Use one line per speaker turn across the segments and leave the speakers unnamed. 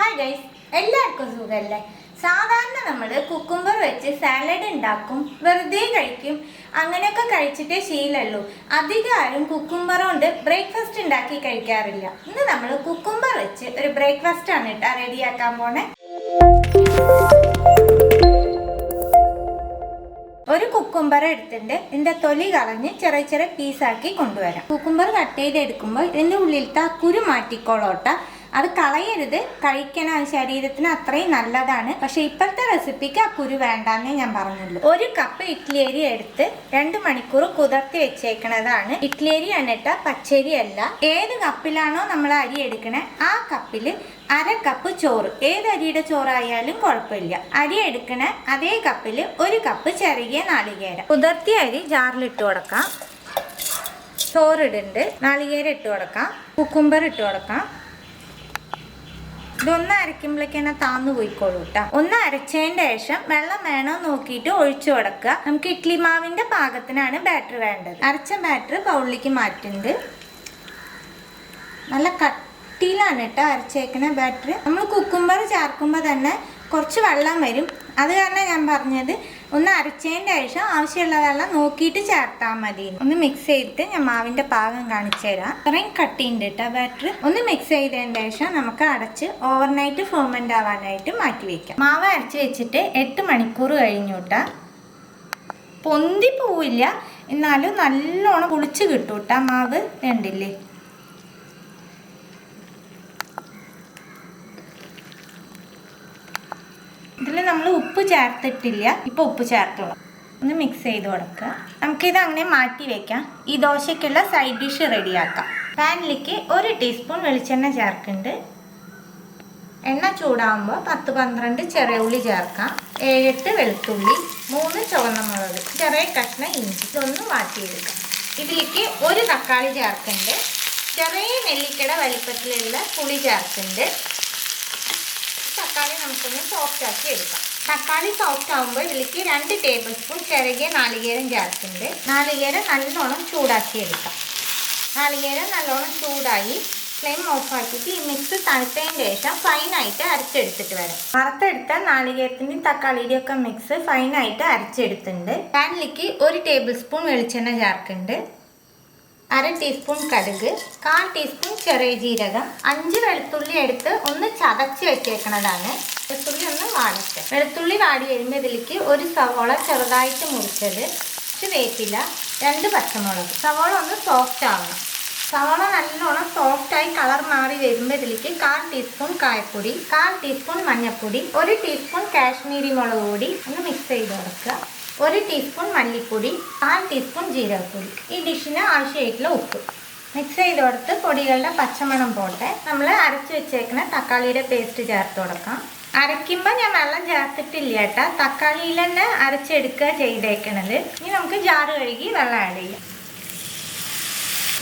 Hi guys, എല്ലാവർക്കും സുഖമല്ലേ? സാധാരണ നമ്മൾ കുക്കുംബർ വെച്ച് സാലഡ് ഉണ്ടാക്കും, വെറുതെ കഴിക്കും, അങ്ങനെയൊക്കെ കഴിച്ചിട്ടേ ശീലമുള്ളൂ. അധികം ആരും കുക്കുംബർ കൊണ്ട് ബ്രേക്ക്ഫാസ്റ്റ് ഉണ്ടാക്കി കഴിക്കാറില്ല. ഇന്ന് നമ്മൾ കുക്കുംബർ വെച്ച് ഒരു ബ്രേക്ക്ഫാസ്റ്റ് ആണ് റെഡിയാക്കാൻ പോണേ. ഒരു കുക്കുംബർ എടുത്തിട്ട് ഇതിന്റെ തൊലി കളഞ്ഞ് ചെറിയ ചെറിയ പീസാക്കി കൊണ്ടുവരാം. കുക്കുംബർ കട്ട് ചെയ്തെടുക്കുമ്പോൾ ഇതിന്റെ ഉള്ളിലത്തെ കുരു മാറ്റിക്കോളോട്ട. അത് കളയരുത്, കഴിക്കണം, ശരീരത്തിന് അത്രയും നല്ലതാണ്. പക്ഷെ ഇപ്പോഴത്തെ റെസിപ്പിക്ക് ആ കുരു വേണ്ടാന്നേ ഞാൻ പറഞ്ഞുള്ളൂ. ഒരു കപ്പ് ഇഡ്ലി അരി എടുത്ത് 2 മണിക്കൂർ കുതിർത്തി വെച്ചേക്കണതാണ്. ഇഡ്ലി അരി എന്നിട്ട പച്ചരി അല്ല. ഏത് കപ്പിലാണോ നമ്മൾ അരി എടുക്കണേ ആ കപ്പില് 1/2 കപ്പ് ചോറ്, ഏത് അരിയുടെ ചോറായാലും കുഴപ്പമില്ല. അരി എടുക്കണ അതേ കപ്പില് 1 കപ്പ് ചെറിയ നാളികേരം. കുതിർത്തിയ അരി ജാറിലിട്ട് കൊടുക്കാം. ചോറിടുണ്ട്, നാളികേരം ഇട്ട് കൊടുക്കാം, കുക്കുംബർ ഇട്ട് കൊടുക്കാം. ഇതൊന്ന് അരയ്ക്കുമ്പോഴേക്കന്നെ താന്നു പോയിക്കോളൂ കേട്ടോ. ഒന്ന് അരച്ചതിൻ്റെ ശേഷം വെള്ളം വേണോ നോക്കിയിട്ട് ഒഴിച്ചു കൊടുക്കുക. നമുക്ക് ഇഡ്ലി മാവിന്റെ പാകത്തിനാണ് ബാറ്റർ വേണ്ടത്. അരച്ച ബാറ്റർ ബൗളിലേക്ക് മാറ്റുന്നുണ്ട്. നല്ല കട്ടിയിലാണ് കേട്ടോ അരച്ചേക്കണ ബാറ്റർ. നമ്മൾ കുക്കുംബർ ചേർക്കുമ്പോൾ തന്നെ കുറച്ച് വെള്ളം വരും. അത് കാരണം ഞാൻ പറഞ്ഞത് ഒന്ന് അരച്ചതിൻ്റെ ശേഷം ആവശ്യമുള്ള വെള്ളം നോക്കിയിട്ട് ചേർത്താൽ മതി. ഒന്ന് മിക്സ് ചെയ്തിട്ട് ഞാൻ മാവിൻ്റെ പാകം കാണിച്ചു തരാം. അത്രയും കട്ടിയുണ്ട് കേട്ടോ ബാറ്റർ. ഒന്ന് മിക്സ് ചെയ്തതിൻ്റെ ശേഷം നമുക്ക് അടച്ച് ഓവർനൈറ്റ് ഫെർമെൻ്റ് ആവാനായിട്ട് മാറ്റി വയ്ക്കാം. മാവ് അരച്ച് വെച്ചിട്ട് 8 മണിക്കൂർ കഴിഞ്ഞു കേട്ടോ. പൊന്തി പോവില്ല, എന്നാലും നല്ലോണം പുളിച്ച് കിട്ടും കേട്ടോ മാവ്. കണ്ടില്ലേ? ഇതിൽ നമ്മൾ ഉപ്പ് ചേർത്തിട്ടില്ല, ഇപ്പോൾ ഉപ്പ് ചേർത്തോളാം. ഒന്ന് മിക്സ് ചെയ്ത് കൊടുക്കുക. നമുക്കിത് അങ്ങനെ മാറ്റി വെക്കാം. ഈ ദോശയ്ക്കുള്ള സൈഡ് ഡിഷ് റെഡിയാക്കാം. പാനിലേക്ക് 1 ടീസ്പൂൺ വെളിച്ചെണ്ണ ചേർക്കുന്നുണ്ട്. എണ്ണ ചൂടാകുമ്പോൾ 10-12 ചെറിയ ഉള്ളി ചേർക്കാം. 7-8 വെളുത്തുള്ളി, 3 ചുവന്ന മുളക്, ചെറിയ കഷ്ണം ഇഞ്ചി. ഇതൊന്ന് മാറ്റിയെടുക്കാം. ഇതിലേക്ക് 1 തക്കാളി ചേർക്കുന്നുണ്ട്. ചെറിയ നെല്ലിക്കയുടെ വലിപ്പത്തിലുള്ള പുളി ചേർക്കുന്നുണ്ട്. തക്കാളി നമുക്കൊന്ന് സോഫ്റ്റ് ആക്കി എടുക്കാം. തക്കാളി സോഫ്റ്റ് ആകുമ്പോൾ ഇതിലേക്ക് 2 ടേബിൾ സ്പൂൺ ചെറിയ നാളികേരം ചേർക്കുന്നുണ്ട്. നാളികേരം നല്ലോണം ചൂടാക്കി എടുക്കാം. നാളികേരം നല്ലോണം ചൂടായി ഫ്ലെയിം ഓഫാക്കിയിട്ട് ഈ മിക്സ് തണുത്തതിന് ശേഷം ഫൈനായിട്ട് അരച്ചെടുത്തിട്ട് വരാം. വറുത്തെടുത്ത നാളികേരത്തിൻ്റെയും തക്കാളിയുടെയും ഒക്കെ മിക്സ് ഫൈനായിട്ട് അരച്ചെടുത്തിട്ടുണ്ട്. പാനിലേക്ക് 1 ടേബിൾ സ്പൂൺ വെളിച്ചെണ്ണ ചേർക്കുന്നുണ്ട്. 1/2 ടീസ്പൂൺ കടുക്, 1/4 ടീസ്പൂൺ ചെറിയ ജീരകം, 5 വെളുത്തുള്ളി എടുത്ത് ഒന്ന് ചതച്ച് വെച്ചേക്കണതാണ്. വെളുത്തുള്ളി ഒന്ന് വാടട്ടെ. വെളുത്തുള്ളി വാടി വരുമ്പോൾ ഇതിലേക്ക് 1 സവോള ചെറുതായിട്ട് മുറിച്ചത്, കുറച്ച് വേപ്പില, 2 പച്ചമുളക്. സവോള ഒന്ന് സോഫ്റ്റ് ആവണം. സവോള നല്ലോണം സോഫ്റ്റായി കളർ മാറി വരുമ്പോൾ ഇതിലേക്ക് 1/4 ടീസ്പൂൺ കായപ്പൊടി, 1/4 ടീസ്പൂൺ മഞ്ഞൾപ്പൊടി, 1 ടീസ്പൂൺ കാശ്മീരി മുളക് പൊടി ഒന്ന് മിക്സ് ചെയ്ത് കൊടുക്കുക. 1 ടീസ്പൂൺ മല്ലിപ്പൊടി, 1/4 ടീസ്പൂൺ ജീരകപ്പൊടി. ഈ ഡിഷിന് ആവശ്യമായിട്ടുള്ള ഉപ്പ് മിക്സ് ചെയ്ത് കൊടുത്ത് പൊടികളുടെ പച്ചമണം പോട്ടെ. നമ്മൾ അരച്ച് വെച്ചേക്കുന്ന തക്കാളിയുടെ പേസ്റ്റ് ചേർത്ത് കൊടുക്കാം. അരയ്ക്കുമ്പോൾ ഞാൻ വെള്ളം ചേർത്തിട്ടില്ല കേട്ടോ, തക്കാളിയിൽ തന്നെ അരച്ചെടുക്കുക ചെയ്തേക്കണത്. ഇനി നമുക്ക് ജാറ് കഴുകി വെള്ളം ആഡ് ചെയ്യാം.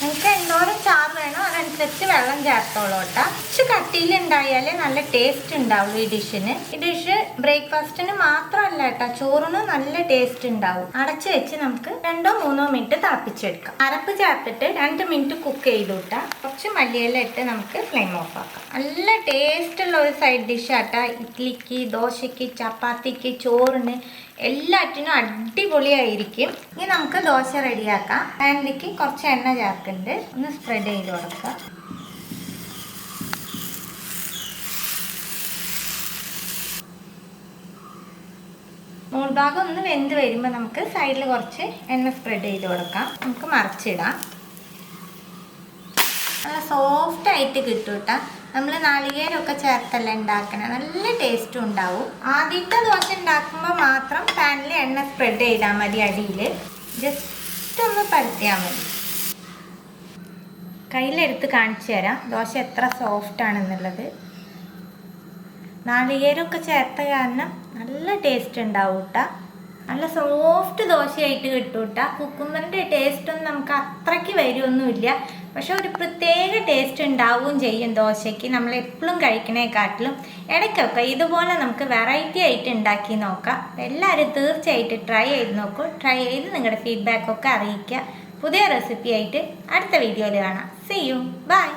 നിങ്ങൾക്ക് എന്തോരം ചാറ് വേണോ അതനുസരിച്ച് വെള്ളം ചേർത്തോളൂ കേട്ടോ. കുറച്ച് കട്ടിയിലുണ്ടായാലേ നല്ല ടേസ്റ്റ് ഉണ്ടാവുള്ളൂ ഈ ഡിഷിന്. ഈ ഡിഷ് ബ്രേക്ക്ഫാസ്റ്റിന് മാത്രമല്ല കേട്ടോ, ചോറിന് നല്ല ടേസ്റ്റ് ഉണ്ടാവും. അടച്ച് വെച്ച് നമുക്ക് 2-3 മിനിറ്റ് തിളപ്പിച്ചെടുക്കാം. അരപ്പ് ചേർത്തിട്ട് 2 മിനിറ്റ് കുക്ക് ചെയ്തു വിട്ടാൽ കുറച്ച് മല്ലിയില ഇട്ട് നമുക്ക് ഫ്ലെയിം ഓഫ് ആക്കാം. നല്ല ടേസ്റ്റ് ഉള്ള ഒരു സൈഡ് ഡിഷ് ആട്ടോ. ഇഡ്ലിക്ക്, ദോശയ്ക്ക്, ചപ്പാത്തിക്ക്, ചോറിന് എല്ലാറ്റിനും അടിപൊളിയായിരിക്കും. ഇനി നമുക്ക് ദോശ റെഡിയാക്കാം. പാനിലേക്ക് കുറച്ച് എണ്ണ ചേർക്കുന്നുണ്ട്. ഒന്ന് സ്പ്രെഡ് ചെയ്ത് കൊടുക്കുക. മുൾഭാഗം ഒന്ന് വെന്ത് വരുമ്പോൾ നമുക്ക് സൈഡിൽ കുറച്ച് എണ്ണ സ്പ്രെഡ് ചെയ്ത് കൊടുക്കാം. നമുക്ക് മറിച്ചിടാം. നല്ല സോഫ്റ്റ് ആയിട്ട് കിട്ടും കേട്ടോ. നമ്മൾ നാളികേരമൊക്കെ ചേർത്തല്ല ഉണ്ടാക്കണേ, നല്ല ടേസ്റ്റും ഉണ്ടാവും. ആദ്യത്തെ ദോശ ഉണ്ടാക്കുമ്പോൾ മാത്രം പാനിൽ എണ്ണ സ്പ്രെഡ് ചെയ്താൽ മതി. അടിയിൽ ജസ്റ്റ് ഒന്ന് പരത്തിയാൽ മതി. കയ്യിലെടുത്ത് കാണിച്ചു തരാം ദോശ എത്ര സോഫ്റ്റ് ആണെന്നുള്ളത്. നാളികേരമൊക്കെ ചേർത്ത കാരണം നല്ല ടേസ്റ്റ് ഉണ്ടാവും കേട്ടോ. നല്ല സോഫ്റ്റ് ദോശയായിട്ട് കിട്ടും കേട്ടോ. കുക്കുംബറിൻ്റെ ടേസ്റ്റൊന്നും നമുക്ക് അത്രയ്ക്ക് വരുമൊന്നുമില്ല, പക്ഷെ ഒരു പ്രത്യേക ടേസ്റ്റ് ഉണ്ടാവുകയും ചെയ്യും ദോശയ്ക്ക്. നമ്മൾ എപ്പോഴും കഴിക്കണേക്കാട്ടിലും ഇടയ്ക്കൊക്കെ ഇതുപോലെ നമുക്ക് വെറൈറ്റി ആയിട്ട് ഉണ്ടാക്കി നോക്കാം. എല്ലാവരും തീർച്ചയായിട്ടും ട്രൈ ചെയ്ത് നോക്കൂ. ട്രൈ ചെയ്ത് നിങ്ങളുടെ ഫീഡ്ബാക്കൊക്കെ അറിയിക്കുക. പുതിയ റെസിപ്പി ആയിട്ട് അടുത്ത വീഡിയോയിൽ കാണാം. See you. Bye.